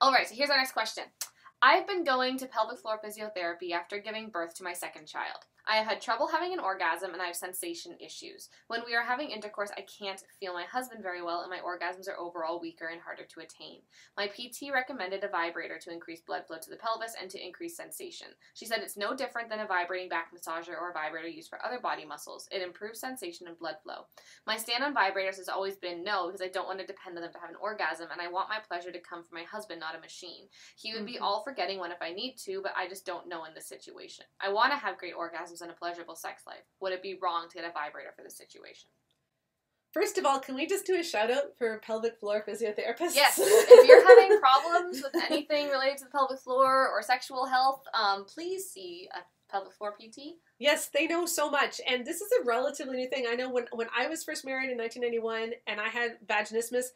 Alright, so here's our next question. I've been going to pelvic floor physiotherapy after giving birth to my second child. I have had trouble having an orgasm and I have sensation issues. When we are having intercourse, I can't feel my husband very well and my orgasms are overall weaker and harder to attain. My PT recommended a vibrator to increase blood flow to the pelvis and to increase sensation. She said it's no different than a vibrating back massager or a vibrator used for other body muscles. It improves sensation and blood flow. My stand on vibrators has always been no, because I don't want to depend on them to have an orgasm and I want my pleasure to come from my husband, not a machine. He would be all for getting one if I need to, but I just don't know in this situation. I want to have great orgasms and a pleasurable sex life. Would it be wrong to get a vibrator for this situation? First of all, can we just do a shout out for pelvic floor physiotherapists? Yes. If you're having problems with anything related to the pelvic floor or sexual health, please see a pelvic floor PT. Yes, they know so much. And this is a relatively new thing. I know when I was first married in 1991 and I had vaginismus,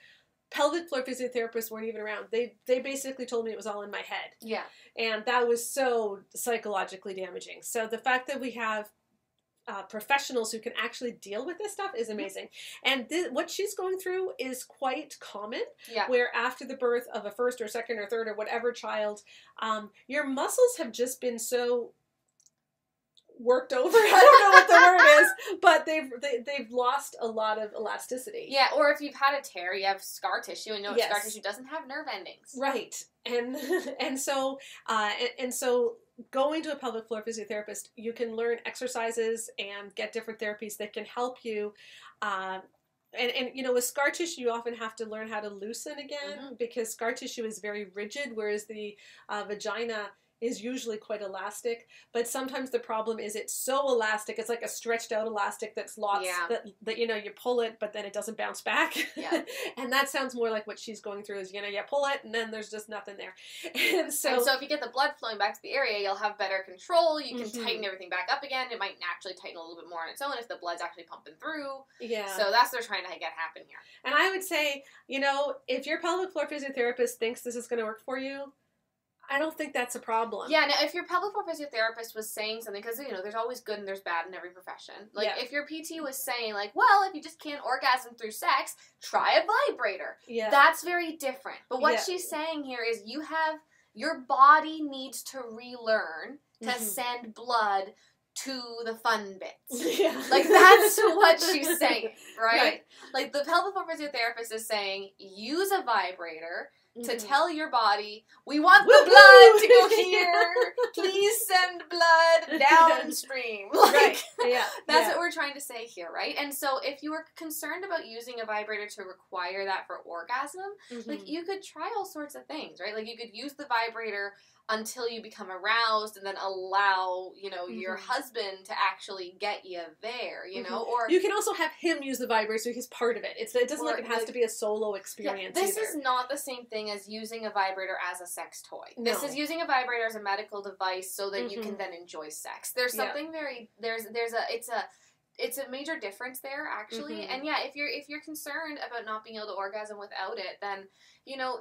pelvic floor physiotherapists weren't even around. They basically told me it was all in my head. Yeah. And that was so psychologically damaging. So the fact that we have professionals who can actually deal with this stuff is amazing. And what she's going through is quite common, where after the birth of a first or second or third or whatever child, your muscles have just been so worked over. I don't know what the word is, but they've lost a lot of elasticity. Yeah, or if you've had a tear, you have scar tissue, and scar tissue doesn't have nerve endings. Right, and so going to a pelvic floor physiotherapist, you can learn exercises and get different therapies that can help you. And with scar tissue, you often have to learn how to loosen again because scar tissue is very rigid, whereas the vagina is usually quite elastic, but sometimes the problem is it's so elastic, it's like a stretched out elastic that's lots, that you pull it, but then it doesn't bounce back. Yeah. And that sounds more like what she's going through is, you pull it and then there's just nothing there. And so if you get the blood flowing back to the area, you'll have better control, you can tighten everything back up again, it might naturally tighten a little bit more on its own if the blood's actually pumping through. Yeah. So that's what they're trying to get happen here. And I would say, if your pelvic floor physiotherapist thinks this is going to work for you, I don't think that's a problem. Yeah, now if your pelvic floor physiotherapist was saying something, because, there's always good and there's bad in every profession. Like, if your PT was saying, well, if you just can't orgasm through sex, try a vibrator. Yeah. That's very different. But what she's saying here is your body needs to relearn to send blood to the fun bits. Yeah. Like, that's what she's saying, right? Like, the pelvic floor physiotherapist is saying, use a vibrator to tell your body, we want the blood to go here. Please send blood downstream. That's what we're trying to say here, right? And so if you were concerned about using a vibrator to require that for orgasm, like, you could try all sorts of things, right? Like, you could use the vibrator until you become aroused and then allow, your husband to actually get you there, or... You can also have him use the vibrator so he's part of it. It doesn't it has to be a solo experience This is not the same thing as using a vibrator as a sex toy. No. This is using a vibrator as a medical device so that you can then enjoy sex. There's something it's a major difference there, actually. And if you're concerned about not being able to orgasm without it, then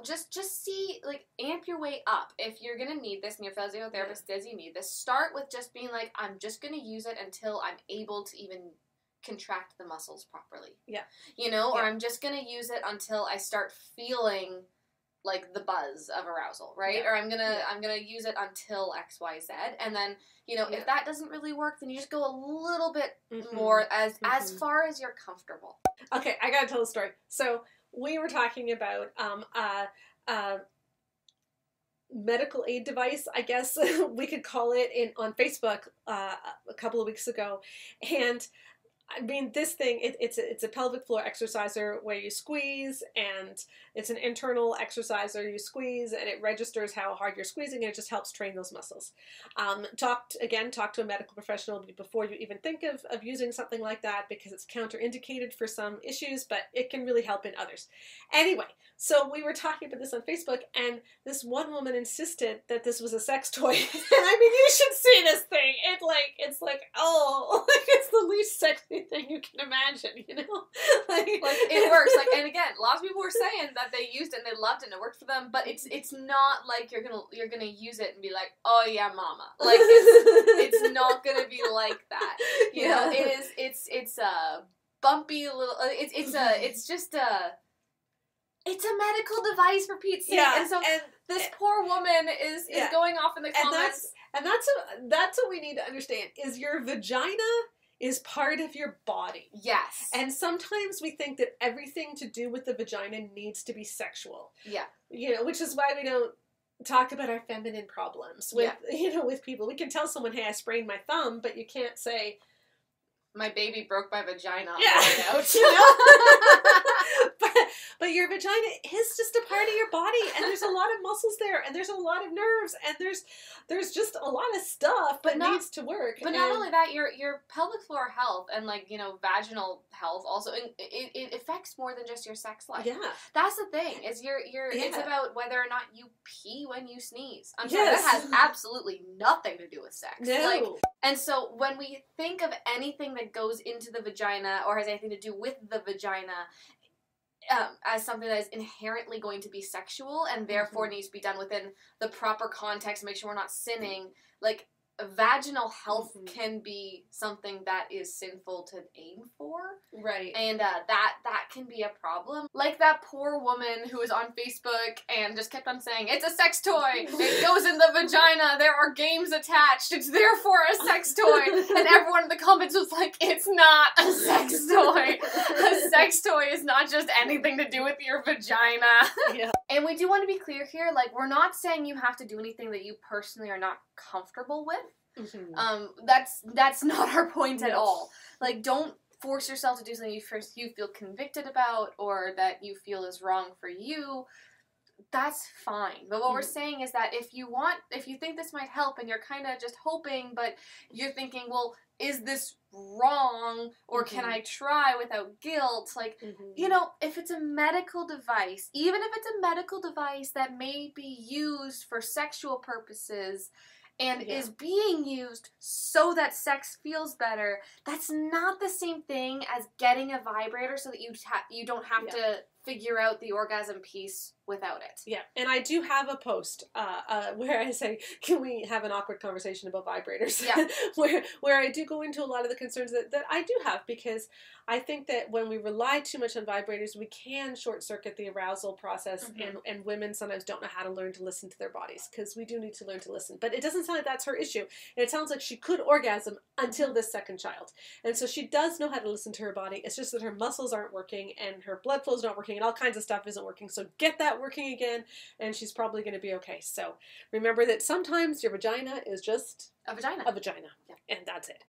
just see, amp your way up. If you're gonna need this and your physiotherapist says you need this, start with just being like, I'm just gonna use it until I'm able to even contract the muscles properly. Yeah. Or I'm just gonna use it until I start feeling like the buzz of arousal, right? Or I'm gonna use it until XYZ, and then if that doesn't really work, then you just go a little bit more as far as you're comfortable. Okay, I gotta tell the story. So we were talking about medical aid device, I guess we could call it, on Facebook a couple of weeks ago, and I mean, this thing, it's a pelvic floor exerciser where you squeeze, and it's an internal exerciser. You squeeze, and it registers how hard you're squeezing, and it just helps train those muscles. Talk to a medical professional before you even think of using something like that, because it's counterindicated for some issues, but it can really help in others. Anyway, so we were talking about this on Facebook, and this one woman insisted that this was a sex toy. And I mean, you should see this thing. It's like, it's the least sexy thing you can imagine, like it works. And again, lots of people were saying that they used it and they loved it and it worked for them, but it's not like you're gonna use it and be like, oh yeah, mama. Like, it's not gonna be like that. It's a bumpy little. It's a medical device, for Pete's sake. Yeah, and so This poor woman is going off in the comments. And that's what we need to understand, is your vagina is part of your body. Yes. And sometimes we think that everything to do with the vagina needs to be sexual. Yeah. You know, which is why we don't talk about our feminine problems with, you know, with people. We can tell someone, hey, I sprained my thumb, but you can't say, my baby broke my vagina on yeah. the way out. You know? but your vagina is just a part of your body, and there's a lot of muscles there, and there's a lot of nerves, and there's just a lot of stuff that needs to work. But not only that, your pelvic floor health and, like, you know, vaginal health also, it affects more than just your sex life. Yeah. That's the thing, is it's about whether or not you pee when you sneeze. I'm sorry, that has absolutely nothing to do with sex. No. Like, and so when we think of anything that goes into the vagina or has anything to do with the vagina as something that is inherently going to be sexual and therefore needs to be done within the proper context to make sure we're not sinning, like, vaginal health can be something that is sinful to aim for. Right. And that can be a problem. Like that poor woman who was on Facebook and just kept on saying, it's a sex toy, it goes in the vagina, there are games attached, it's therefore a sex toy. And everyone in the comments was like, it's not a sex toy. A sex toy is not just anything to do with your vagina. Yeah. And we do want to be clear here, like, we're not saying you have to do anything that you personally are not comfortable with. That's not our point at all. Like, don't force yourself to do something you feel convicted about or that you feel is wrong for you. That's fine. But what we're saying is that if you think this might help and you're kind of just hoping, but you're thinking, well, is this wrong or can I try without guilt? Like, you know, if it's a medical device, even if it's a medical device that may be used for sexual purposes and is being used so that sex feels better, that's not the same thing as getting a vibrator so that you don't have to figure out the orgasm piece without it. Yeah, and I do have a post where I say, can we have an awkward conversation about vibrators? Yeah. where I do go into a lot of the concerns that I do have, because I think that when we rely too much on vibrators, we can short-circuit the arousal process, and women sometimes don't know how to learn to listen to their bodies, because we do need to learn to listen. But it doesn't sound like that's her issue. And it sounds like she could orgasm until this second child. And so she does know how to listen to her body. It's just that her muscles aren't working, and her blood flow's not working, and all kinds of stuff isn't working. So get that working again, and she's probably going to be okay. So remember that sometimes your vagina is just a vagina. A vagina. Yeah. And that's it.